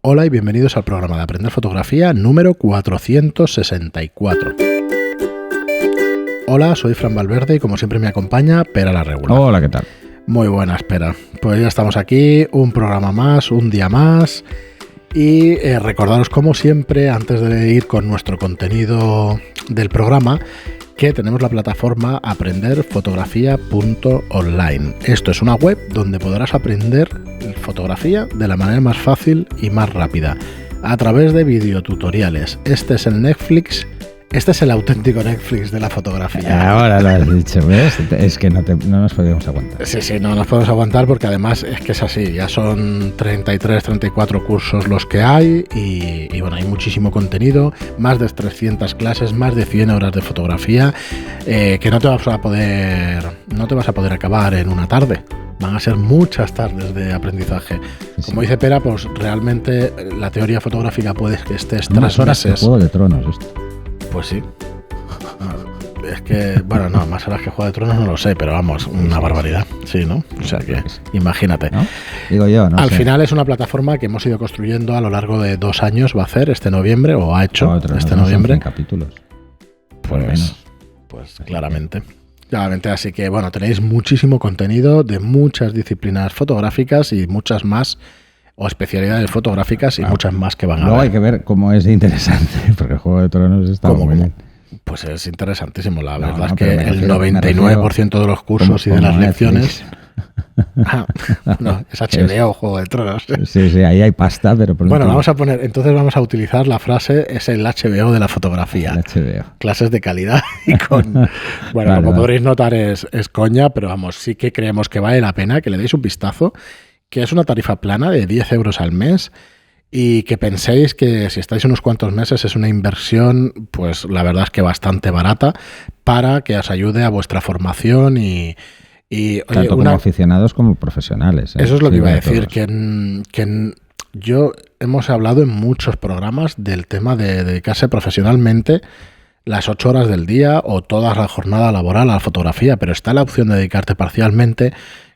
Hola y bienvenidos al programa de Aprender Fotografía número 464. Hola, soy Fran Valverde y como siempre me acompaña Pera la Regular. Hola, ¿qué tal? Muy buenas, Pera. Pues ya estamos aquí, un programa más, un día más. Y recordaros como siempre, antes de ir con nuestro contenido del programa, que tenemos la plataforma aprenderfotografía.online. Esto es una web donde podrás aprender fotografía de la manera más fácil y más rápida, a través de videotutoriales. Este es el Netflix, este es el auténtico Netflix de la fotografía. Ahora lo has dicho, ¿ves? Es que no nos podíamos aguantar. Sí, no nos podemos aguantar porque además es que es así, ya son 33, 34 cursos los que hay y bueno, hay muchísimo contenido, más de 300 clases, más de 100 horas de fotografía que no te vas a poder acabar en una tarde. Van a ser muchas tardes de aprendizaje. Sí. Como dice Pera, pues realmente la teoría fotográfica puede que estés 3 horas meses. De Juego de Tronos esto. Pues sí. Es que, bueno, no, más horas que Juego de Tronos no lo sé, pero vamos, una barbaridad. Sí, ¿no? O sea que, imagínate. ¿No? Digo yo, no Al sé. final es una plataforma que hemos ido construyendo a lo largo de 2 años, va a hacer este noviembre, o ha hecho este noviembre. 100 capítulos. Pues claramente. Claramente, así que bueno, tenéis muchísimo contenido de muchas disciplinas fotográficas y muchas más, o especialidades fotográficas y muchas más que van a haber. Luego hay que ver cómo es interesante, porque el Juego de Tronos está muy bien. Pues es interesantísimo, la verdad es que el 99% de los cursos y de las lecciones... no, es HBO, Juego de Tronos. Sí, ahí hay pasta, pero... Bueno, vamos a utilizar la frase, es el HBO de la fotografía. El HBO. Clases de calidad y con... Bueno, como podréis notar es coña, pero vamos, sí que creemos que vale la pena que le deis un vistazo, que es una tarifa plana de 10 euros al mes y que penséis que si estáis unos cuantos meses es una inversión, pues la verdad es que bastante barata para que os ayude a vuestra formación y tanto como aficionados como profesionales. Eso es lo que iba a decir, que yo hemos hablado en muchos programas del tema de dedicarse profesionalmente las 8 horas del día o toda la jornada laboral a la fotografía, pero está la opción de dedicarte parcialmente,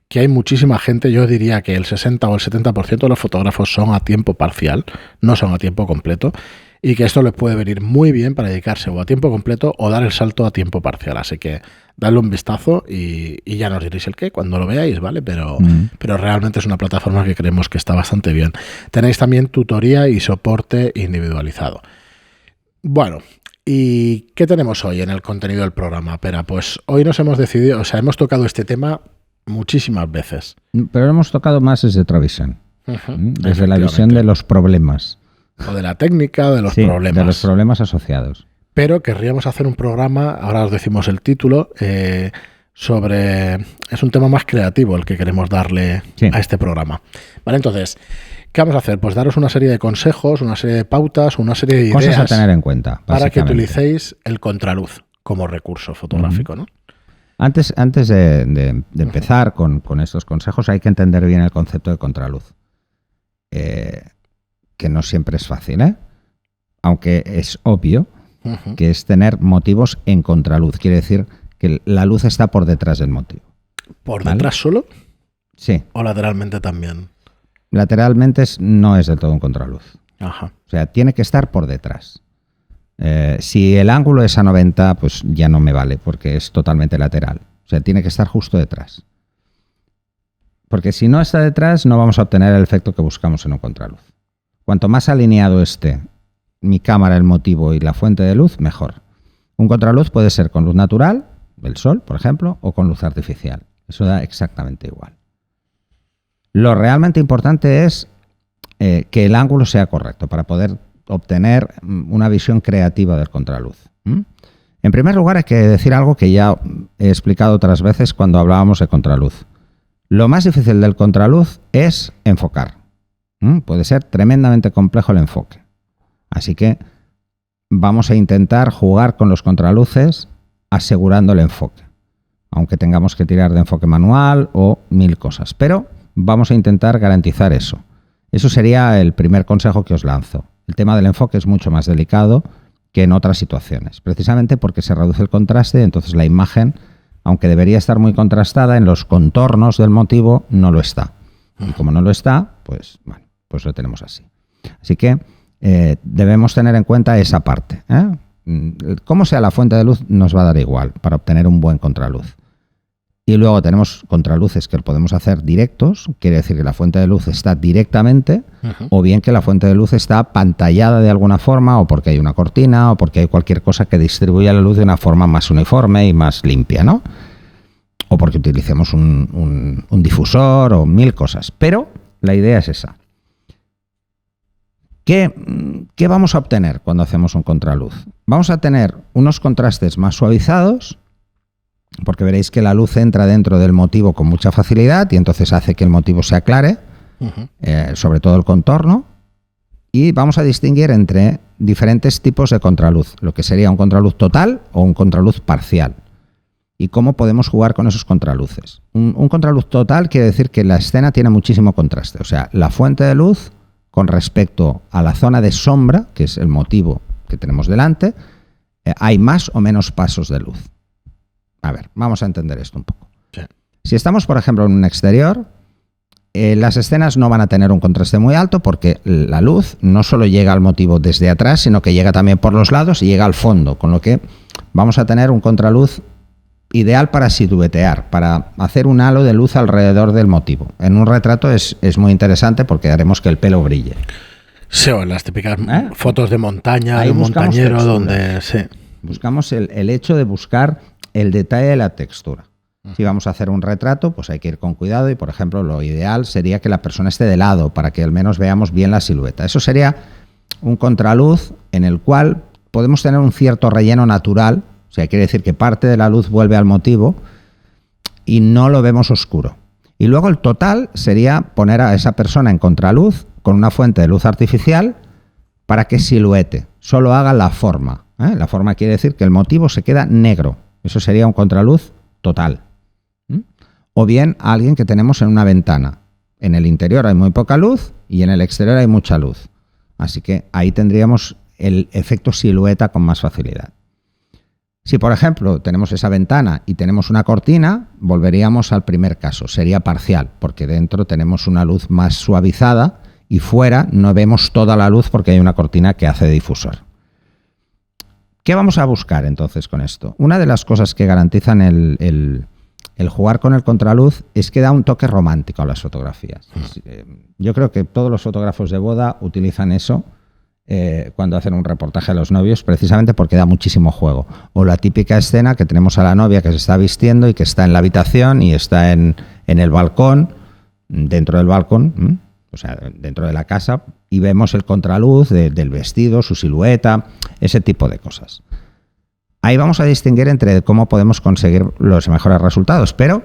que hay muchísima gente, yo diría que el 60 o el 70% de los fotógrafos son a tiempo parcial, no son a tiempo completo, y que esto les puede venir muy bien para dedicarse o a tiempo completo o dar el salto a tiempo parcial. Así que dadle un vistazo y ya nos diréis el qué cuando lo veáis, ¿vale? Pero realmente es una plataforma que creemos que está bastante bien. Tenéis también tutoría y soporte individualizado. Bueno, ¿y qué tenemos hoy en el contenido del programa, Pera? Pues hoy nos hemos decidido, hemos tocado este tema muchísimas veces. Pero lo hemos tocado más desde otra visión. Desde la visión de los problemas. O de la técnica, o de los problemas. De los problemas asociados. Pero querríamos hacer un programa, ahora os decimos el título, sobre... Es un tema más creativo el que queremos darle a este programa. Vale, entonces, ¿qué vamos a hacer? Pues daros una serie de consejos, una serie de pautas, una serie de ideas... Cosas a tener en cuenta, para que utilicéis el contraluz como recurso fotográfico, ¿no? Antes de empezar con estos consejos, hay que entender bien el concepto de contraluz. Que no siempre es fácil, ¿eh? Aunque es obvio que es tener motivos en contraluz. Quiere decir que la luz está por detrás del motivo. ¿Por detrás solo? Sí. ¿O lateralmente también? Lateralmente no es del todo un contraluz. Ajá. O sea, tiene que estar por detrás. Si el ángulo es a 90, pues ya no me vale, porque es totalmente lateral. O sea, tiene que estar justo detrás. Porque si no está detrás, no vamos a obtener el efecto que buscamos en un contraluz. Cuanto más alineado esté mi cámara, el motivo y la fuente de luz, mejor. Un contraluz puede ser con luz natural, del sol, por ejemplo, o con luz artificial. Eso da exactamente igual. Lo realmente importante es que el ángulo sea correcto para poder obtener una visión creativa del contraluz. En primer lugar, hay que decir algo que ya he explicado otras veces cuando hablábamos de contraluz. Lo más difícil del contraluz es enfocar. Puede ser tremendamente complejo el enfoque. Así que vamos a intentar jugar con los contraluces asegurando el enfoque. Aunque tengamos que tirar de enfoque manual o 1000 cosas. Pero vamos a intentar garantizar eso. Eso sería el primer consejo que os lanzo. El tema del enfoque es mucho más delicado que en otras situaciones. Precisamente porque se reduce el contraste, entonces la imagen, aunque debería estar muy contrastada, en los contornos del motivo no lo está. Y como no lo está, pues bueno, pues lo tenemos así. Así que debemos tener en cuenta esa parte. Cómo sea la fuente de luz nos va a dar igual para obtener un buen contraluz. Y luego tenemos contraluces que podemos hacer directos, quiere decir que la fuente de luz está directamente, o bien que la fuente de luz está pantallada de alguna forma, o porque hay una cortina, o porque hay cualquier cosa que distribuya la luz de una forma más uniforme y más limpia, ¿no? O porque utilicemos un difusor o mil cosas. Pero la idea es esa. ¿Qué vamos a obtener cuando hacemos un contraluz? Vamos a tener unos contrastes más suavizados, porque veréis que la luz entra dentro del motivo con mucha facilidad y entonces hace que el motivo se aclare, sobre todo el contorno, y vamos a distinguir entre diferentes tipos de contraluz, lo que sería un contraluz total o un contraluz parcial, y cómo podemos jugar con esos contraluces. Un contraluz total quiere decir que la escena tiene muchísimo contraste, o sea, la fuente de luz con respecto a la zona de sombra, que es el motivo que tenemos delante, hay más o menos pasos de luz. A ver, vamos a entender esto un poco. Sí. Si estamos, por ejemplo, en un exterior, las escenas no van a tener un contraste muy alto porque la luz no solo llega al motivo desde atrás, sino que llega también por los lados y llega al fondo, con lo que vamos a tener un contraluz ideal para siluetear, para hacer un halo de luz alrededor del motivo. En un retrato es muy interesante porque haremos que el pelo brille. Sí, o en las típicas fotos de montaña, de un montañero, donde... Sí. Buscamos el hecho de buscar el detalle de la textura. Si vamos a hacer un retrato, pues hay que ir con cuidado y, por ejemplo, lo ideal sería que la persona esté de lado para que al menos veamos bien la silueta. Eso sería un contraluz en el cual podemos tener un cierto relleno natural, o sea, quiere decir que parte de la luz vuelve al motivo y no lo vemos oscuro. Y luego el total sería poner a esa persona en contraluz con una fuente de luz artificial para que siluete, solo haga la forma. La forma quiere decir que el motivo se queda negro. Eso sería un contraluz total. O bien alguien que tenemos en una ventana. En el interior hay muy poca luz y en el exterior hay mucha luz. Así que ahí tendríamos el efecto silueta con más facilidad. Si, por ejemplo, tenemos esa ventana y tenemos una cortina, volveríamos al primer caso. Sería parcial, porque dentro tenemos una luz más suavizada y fuera no vemos toda la luz porque hay una cortina que hace de difusor. ¿Qué vamos a buscar entonces con esto? Una de las cosas que garantizan el jugar con el contraluz es que da un toque romántico a las fotografías. Yo creo que todos los fotógrafos de boda utilizan eso cuando hacen un reportaje a los novios, precisamente porque da muchísimo juego. O la típica escena que tenemos a la novia que se está vistiendo y que está en la habitación y está en el balcón, dentro del balcón, o sea, dentro de la casa, y vemos el contraluz del vestido, su silueta, ese tipo de cosas. Ahí vamos a distinguir entre cómo podemos conseguir los mejores resultados, pero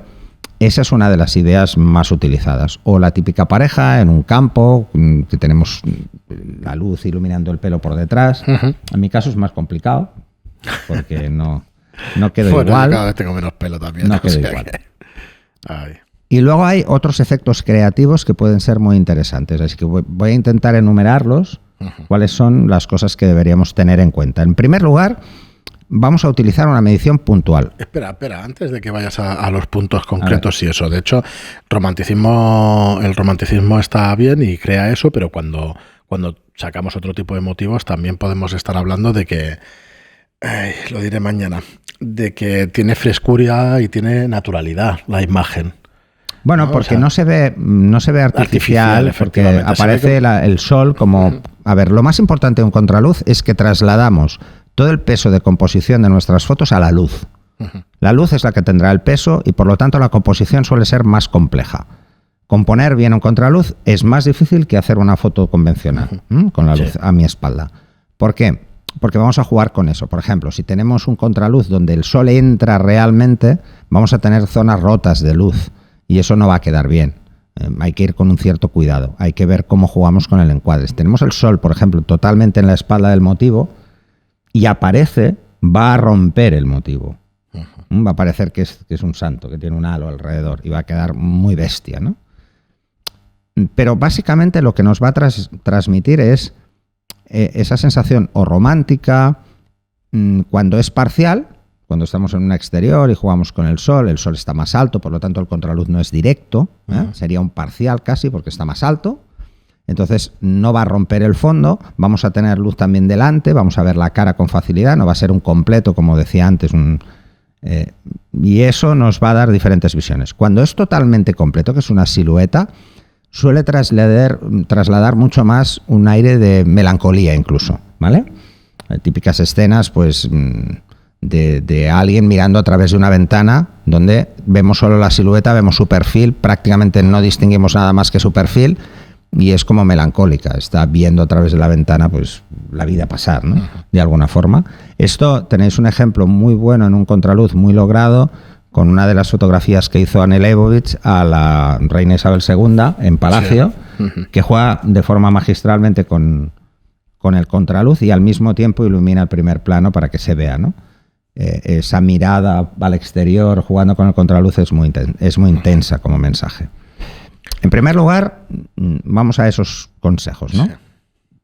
esa es una de las ideas más utilizadas. O la típica pareja en un campo, que tenemos la luz iluminando el pelo por detrás. En mi caso es más complicado, porque no quedo igual. Cada vez tengo menos pelo también. No quedo igual. Y luego hay otros efectos creativos que pueden ser muy interesantes, así que voy a intentar enumerarlos, cuáles son las cosas que deberíamos tener en cuenta. En primer lugar, vamos a utilizar una medición puntual. Espera, antes de que vayas a los puntos concretos y eso. De hecho, el romanticismo está bien y crea eso, pero cuando sacamos otro tipo de motivos también podemos estar hablando de que, lo diré mañana, de que tiene frescura y tiene naturalidad la imagen. Bueno, ¿no? Porque no se ve artificial porque aparece el sol como... A ver, lo más importante de un contraluz es que trasladamos todo el peso de composición de nuestras fotos a la luz. La luz es la que tendrá el peso y por lo tanto la composición suele ser más compleja. Componer bien un contraluz es más difícil que hacer una foto convencional con la luz a mi espalda. ¿Por qué? Porque vamos a jugar con eso. Por ejemplo, si tenemos un contraluz donde el sol entra realmente, vamos a tener zonas rotas de luz. Y eso no va a quedar bien. Hay que ir con un cierto cuidado. Hay que ver cómo jugamos con el encuadre. Si tenemos el sol, por ejemplo, totalmente en la espalda del motivo y aparece, va a romper el motivo. Va a parecer que es un santo, que tiene un halo alrededor y va a quedar muy bestia, ¿no? Pero básicamente lo que nos va a transmitir es esa sensación o romántica cuando es parcial. Cuando estamos en un exterior y jugamos con el sol está más alto, por lo tanto el contraluz no es directo, sería un parcial casi porque está más alto. Entonces no va a romper el fondo, vamos a tener luz también delante, vamos a ver la cara con facilidad, no va a ser un completo, como decía antes, y eso nos va a dar diferentes visiones. Cuando es totalmente completo, que es una silueta, suele trasladar mucho más un aire de melancolía incluso, ¿vale? Típicas escenas, pues, de alguien mirando a través de una ventana donde vemos solo la silueta, vemos su perfil, prácticamente no distinguimos nada más que su perfil y es como melancólica, está viendo a través de la ventana pues la vida pasar, ¿no? De alguna forma. Esto tenéis un ejemplo muy bueno en un contraluz muy logrado con una de las fotografías que hizo Anne Leibovitz a la reina Isabel II en Palacio, que juega de forma magistralmente con el contraluz y al mismo tiempo ilumina el primer plano para que se vea, ¿no? Esa mirada al exterior jugando con el contraluz es muy intensa como mensaje. En primer lugar, vamos a esos consejos, ¿no? Sí.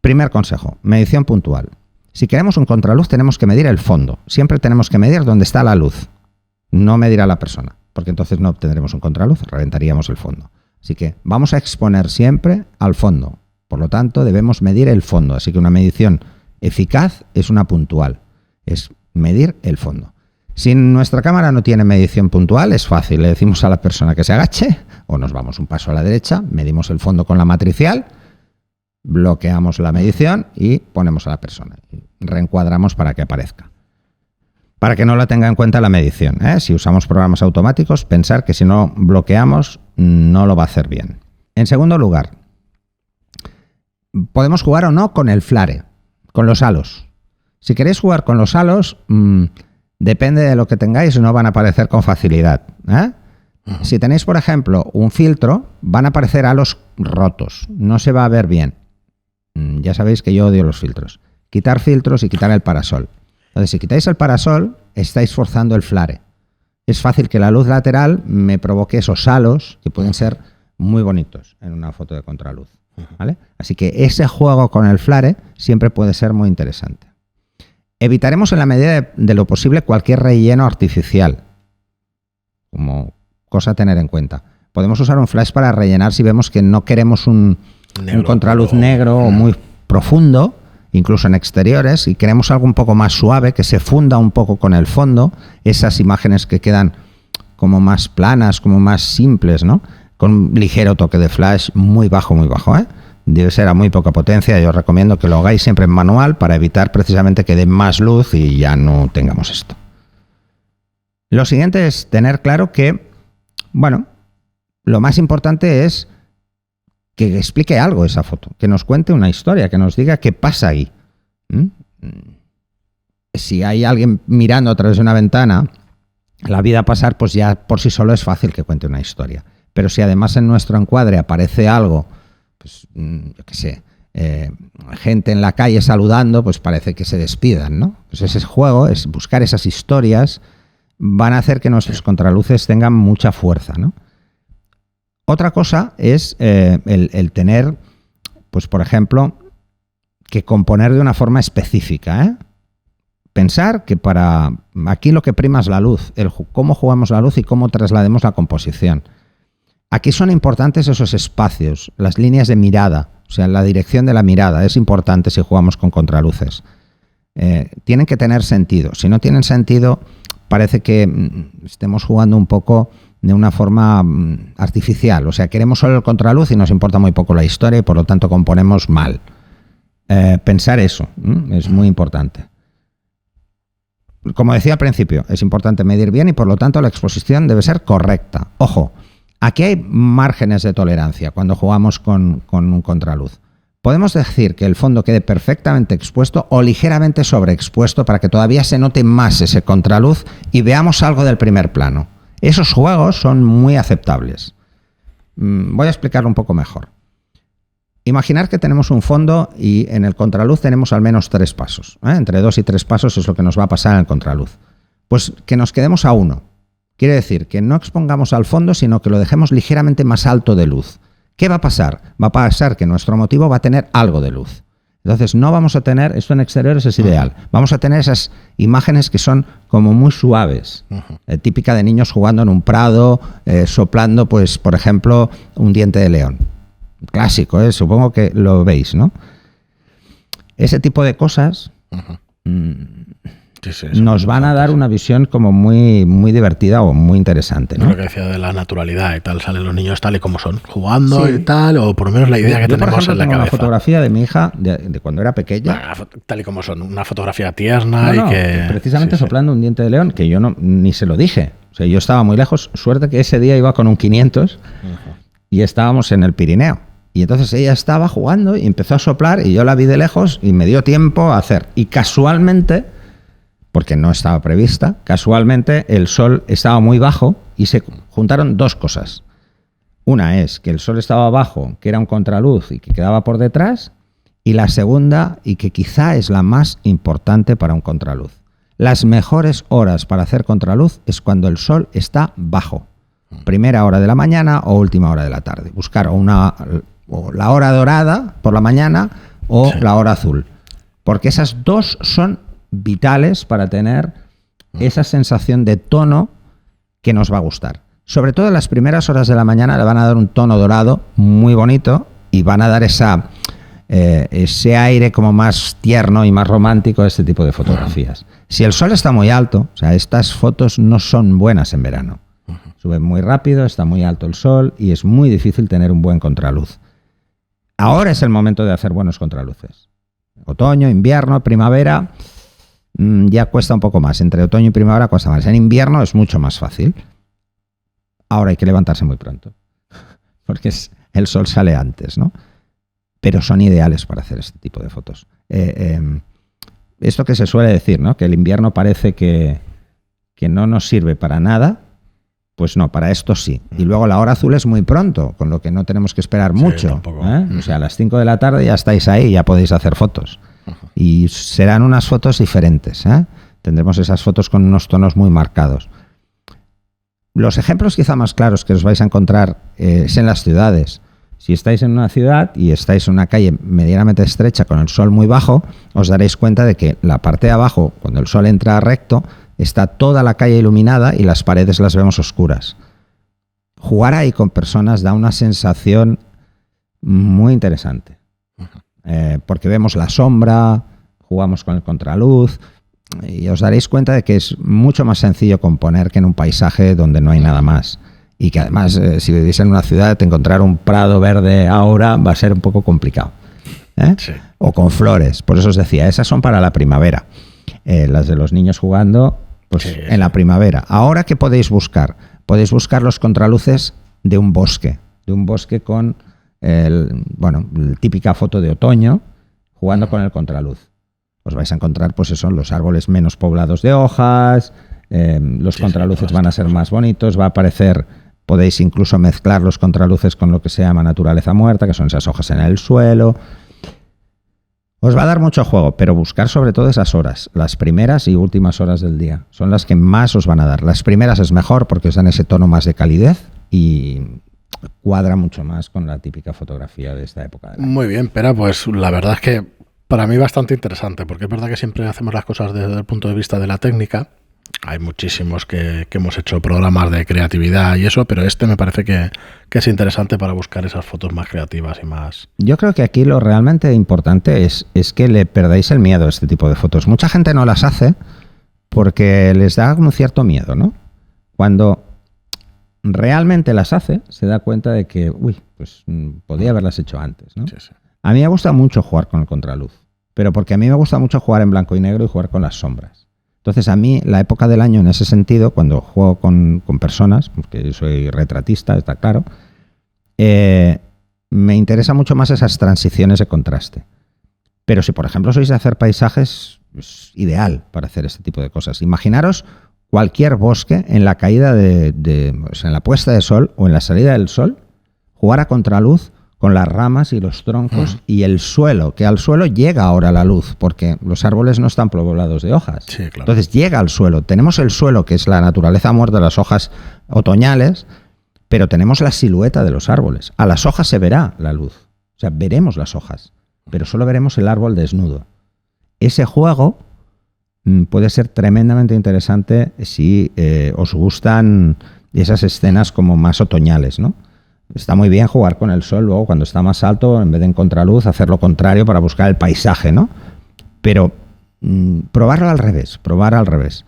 Primer consejo, medición puntual. Si queremos un contraluz tenemos que medir el fondo. Siempre tenemos que medir dónde está la luz, no medir a la persona, porque entonces no obtendremos un contraluz, reventaríamos el fondo. Así que vamos a exponer siempre al fondo. Por lo tanto, debemos medir el fondo. Así que una medición eficaz es una puntual. Es medir el fondo. Si nuestra cámara no tiene medición puntual, es fácil. Le decimos a la persona que se agache o nos vamos un paso a la derecha, medimos el fondo con la matricial, bloqueamos la medición y ponemos a la persona. Reencuadramos para que aparezca. Para que no la tenga en cuenta la medición, ¿eh? Si usamos programas automáticos, pensar que si no bloqueamos no lo va a hacer bien. En segundo lugar, podemos jugar o no con el flare, con los halos. Si queréis jugar con los halos, depende de lo que tengáis, no van a aparecer con facilidad, ¿eh? Si tenéis, por ejemplo, un filtro, van a aparecer halos rotos, no se va a ver bien. Ya sabéis que yo odio los filtros. Quitar filtros y quitar el parasol. Entonces, si quitáis el parasol, estáis forzando el flare. Es fácil que la luz lateral me provoque esos halos que pueden ser muy bonitos en una foto de contraluz, ¿vale? Así que ese juego con el flare siempre puede ser muy interesante. Evitaremos en la medida de lo posible cualquier relleno artificial, como cosa a tener en cuenta. Podemos usar un flash para rellenar si vemos que no queremos un contraluz negro o muy profundo, incluso en exteriores, y queremos algo un poco más suave, que se funda un poco con el fondo, esas imágenes que quedan como más planas, como más simples, ¿no? Con un ligero toque de flash muy bajo, ¿eh? Debe ser a muy poca potencia. Yo os recomiendo que lo hagáis siempre en manual para evitar precisamente que dé más luz y ya no tengamos esto. Lo siguiente es tener claro que, bueno, lo más importante es que explique algo esa foto, que nos cuente una historia, que nos diga qué pasa ahí. Si hay alguien mirando a través de una ventana, la vida a pasar, pues ya por sí solo es fácil que cuente una historia. Pero si además en nuestro encuadre aparece algo, pues yo qué sé, gente en la calle saludando, pues parece que se despidan, ¿no? Pues ese juego, es buscar esas historias, van a hacer que nuestros contraluces tengan mucha fuerza, ¿no? Otra cosa es el tener, pues por ejemplo, que componer de una forma específica, ¿eh? Pensar que para aquí lo que prima es la luz, cómo jugamos la luz y cómo traslademos la composición. Aquí son importantes esos espacios, las líneas de mirada, o sea, la dirección de la mirada es importante si jugamos con contraluces. Tienen que tener sentido. Si no tienen sentido, parece que estemos jugando un poco de una forma artificial. O sea, queremos solo el contraluz y nos importa muy poco la historia y por lo tanto componemos mal. Pensar eso es muy importante. Como decía al principio, es importante medir bien y por lo tanto la exposición debe ser correcta. Ojo, aquí hay márgenes de tolerancia cuando jugamos con un contraluz. Podemos decir que el fondo quede perfectamente expuesto o ligeramente sobreexpuesto para que todavía se note más ese contraluz y veamos algo del primer plano. Esos juegos son muy aceptables. Voy a explicarlo un poco mejor. Imaginar que tenemos un fondo y en el contraluz tenemos al menos 3 pasos. Entre 2 y 3 pasos es lo que nos va a pasar en el contraluz. Pues que nos quedemos a 1. Quiere decir que no expongamos al fondo, sino que lo dejemos ligeramente más alto de luz. ¿Qué va a pasar? Va a pasar que nuestro motivo va a tener algo de luz. Entonces no vamos a tener, esto en exteriores es ideal, vamos a tener esas imágenes que son como muy suaves, típica de niños jugando en un prado, soplando, pues por ejemplo, un diente de león. clásico, supongo que lo veis, ¿no? Ese tipo de cosas nos van a dar una visión como muy, muy divertida o muy interesante, ¿no? Lo que decía de la naturalidad y tal, salen los niños tal y como son, jugando y tal, o por lo menos la idea que tenemos por ejemplo, en la tengo cabeza. una fotografía de mi hija de cuando era pequeña. Tal y como son, una fotografía tierna No, y que... precisamente soplando un diente de león, que yo ni se lo dije. O sea, yo estaba muy lejos, suerte que ese día iba con un 500 y estábamos en el Pirineo. Y entonces ella estaba jugando y empezó a soplar y yo la vi de lejos y me dio tiempo a hacer. Y casualmente, porque no estaba prevista, casualmente el sol estaba muy bajo y se juntaron dos cosas. Una es que el sol estaba bajo, que era un contraluz y que quedaba por detrás. Y la segunda, y que quizá es la más importante para un contraluz. Las mejores horas para hacer contraluz es cuando el sol está bajo. Primera hora de la mañana o última hora de la tarde. Buscar o la hora dorada por la mañana o la hora azul. Porque esas dos son vitales para tener esa sensación de tono que nos va a gustar. Sobre todo en las primeras horas de la mañana le van a dar un tono dorado muy bonito y van a dar ese aire como más tierno y más romántico a este tipo de fotografías. Si el sol está muy alto, o sea, estas fotos no son buenas en verano. Sube muy rápido, está muy alto el sol y es muy difícil tener un buen contraluz. Ahora es el momento de hacer buenos contraluces. Otoño, invierno, primavera, ya cuesta un poco más. Entre otoño y primavera cuesta más. En invierno es mucho más fácil. Ahora hay que levantarse muy pronto, porque el sol sale antes, ¿no? Pero son ideales para hacer este tipo de fotos. Esto que se suele decir, ¿no? Que el invierno parece que no nos sirve para nada, pues no, para esto sí. Y luego la hora azul es muy pronto, con lo que no tenemos que esperar mucho. O sea, a las 5 de la tarde ya estáis ahí, ya podéis hacer fotos. Y serán unas fotos diferentes, ¿eh? Tendremos esas fotos con unos tonos muy marcados. Los ejemplos quizá más claros que os vais a encontrar es en las ciudades. Si estáis en una ciudad y estáis en una calle medianamente estrecha con el sol muy bajo, os daréis cuenta de que la parte de abajo, cuando el sol entra recto, está toda la calle iluminada y las paredes las vemos oscuras. Jugar ahí con personas da una sensación muy interesante. Porque vemos la sombra, jugamos con el contraluz y os daréis cuenta de que es mucho más sencillo componer que en un paisaje donde no hay nada más. Y que además, si vivís en una ciudad, encontrar un prado verde ahora va a ser un poco complicado. Sí. O con flores. Por eso os decía, esas son para la primavera. Las de los niños jugando, pues sí, en la primavera. Ahora, ¿qué podéis buscar? Podéis buscar los contraluces de un bosque con la típica foto de otoño, jugando con el contraluz. Os vais a encontrar, pues eso, los árboles menos poblados de hojas, los contraluces van a ser más bonitos, va a aparecer... Podéis incluso mezclar los contraluces con lo que se llama naturaleza muerta, que son esas hojas en el suelo. Os va a dar mucho juego, pero buscar sobre todo esas horas, las primeras y últimas horas del día. Son las que más os van a dar. Las primeras es mejor porque os dan ese tono más de calidez y cuadra mucho más con la típica fotografía de esta época del año. Muy bien, Pera, pues la verdad es que para mí bastante interesante, porque es verdad que siempre hacemos las cosas desde el punto de vista de la técnica. Hay muchísimos que hemos hecho programas de creatividad y eso, pero este me parece que es interesante para buscar esas fotos más creativas y más... Yo creo que aquí lo realmente importante es que le perdáis el miedo a este tipo de fotos. Mucha gente no las hace porque les da un cierto miedo, ¿no? Cuando realmente las hace, se da cuenta de que, pues podía haberlas hecho antes, ¿no? Sí, sí. A mí me gusta mucho jugar con el contraluz, pero porque a mí me gusta mucho jugar en blanco y negro y jugar con las sombras. Entonces, a mí, la época del año en ese sentido, cuando juego con personas, porque yo soy retratista, está claro, me interesa mucho más esas transiciones de contraste. Pero si, por ejemplo, sois de hacer paisajes, es ideal para hacer este tipo de cosas. Imaginaros cualquier bosque en la caída en la puesta de sol o en la salida del sol, jugar a contraluz con las ramas y los troncos y el suelo, que al suelo llega ahora la luz, porque los árboles no están poblados de hojas. Sí, claro. Entonces llega al suelo. Tenemos el suelo, que es la naturaleza muerta de las hojas otoñales, pero tenemos la silueta de los árboles. A las hojas se verá la luz. O sea, veremos las hojas, pero solo veremos el árbol desnudo. Ese juego puede ser tremendamente interesante si os gustan esas escenas como más otoñales, ¿no? Está muy bien jugar con el sol luego cuando está más alto, en vez de en contraluz, hacer lo contrario para buscar el paisaje, ¿no? Pero probarlo al revés, probar al revés.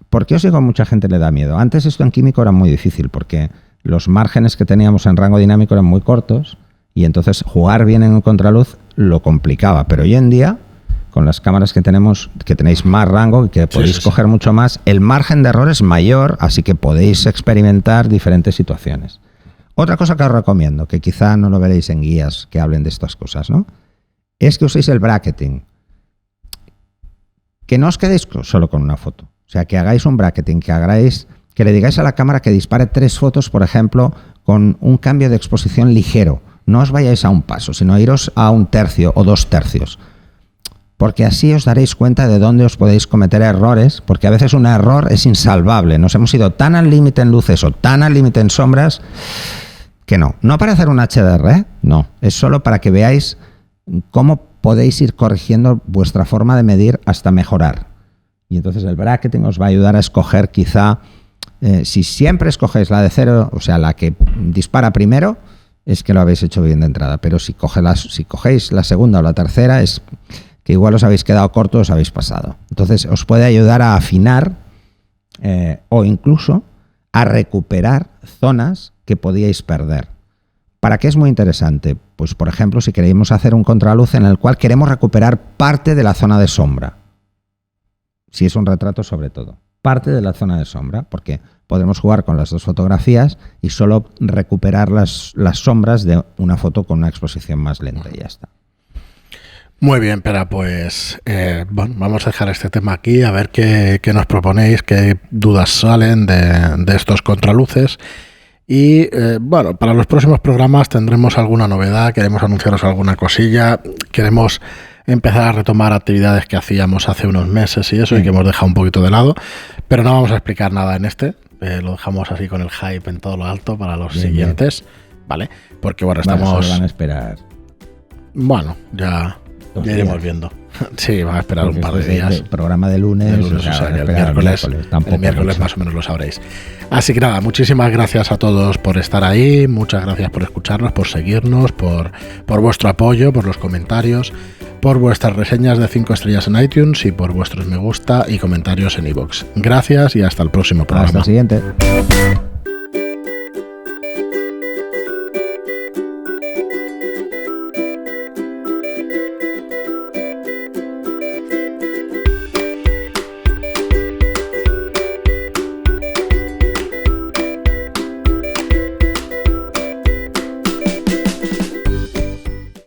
¿Por qué os digo a mucha gente le da miedo? Antes esto en químico era muy difícil porque los márgenes que teníamos en rango dinámico eran muy cortos y entonces jugar bien en contraluz lo complicaba. Pero hoy en día, con las cámaras que tenemos, que tenéis más rango y que podéis coger mucho más, el margen de error es mayor, así que podéis experimentar diferentes situaciones. Otra cosa que os recomiendo, que quizá no lo veréis en guías que hablen de estas cosas, ¿no? Es que uséis el bracketing. Que no os quedéis solo con una foto. O sea, que hagáis un bracketing, que le digáis a la cámara que dispare 3 fotos, por ejemplo, con un cambio de exposición ligero. No os vayáis a un paso, sino iros a 1/3 o 2/3. Porque así os daréis cuenta de dónde os podéis cometer errores, porque a veces un error es insalvable. Nos hemos ido tan al límite en luces o tan al límite en sombras que no. No para hacer un HDR, no. Es solo para que veáis cómo podéis ir corrigiendo vuestra forma de medir hasta mejorar. Y entonces el bracketing os va a ayudar a escoger quizá, si siempre escogéis la de 0, o sea, la que dispara primero, es que lo habéis hecho bien de entrada. Pero si cogéis la segunda o la tercera, es que igual os habéis quedado cortos, os habéis pasado. Entonces os puede ayudar a afinar o incluso a recuperar zonas que podíais perder. ¿Para qué es muy interesante? Pues, por ejemplo, si queremos hacer un contraluz en el cual queremos recuperar parte de la zona de sombra. Si es un retrato, sobre todo. Parte de la zona de sombra, porque podremos jugar con las dos fotografías y solo recuperar las sombras de una foto con una exposición más lenta y ya está. Muy bien, Pera, pues bueno, vamos a dejar este tema aquí, a ver qué nos proponéis, qué dudas salen de estos contraluces. Y bueno, para los próximos programas tendremos alguna novedad, queremos anunciaros alguna cosilla, queremos empezar a retomar actividades que hacíamos hace unos meses y eso, y que hemos dejado un poquito de lado, pero no vamos a explicar nada en este, lo dejamos así con el hype en todo lo alto para los siguientes, ¿vale? Porque bueno, estamos... van a esperar. Bueno, ya iremos viendo. Sí, van a esperar un par de días. El programa de lunes, o sea, el miércoles más o menos lo sabréis. Así que nada, muchísimas gracias a todos por estar ahí, muchas gracias por escucharnos, por seguirnos, por vuestro apoyo, por los comentarios, por vuestras reseñas de 5 estrellas en iTunes y por vuestros me gusta y comentarios en iVoox. Gracias y hasta el próximo programa. Hasta el siguiente.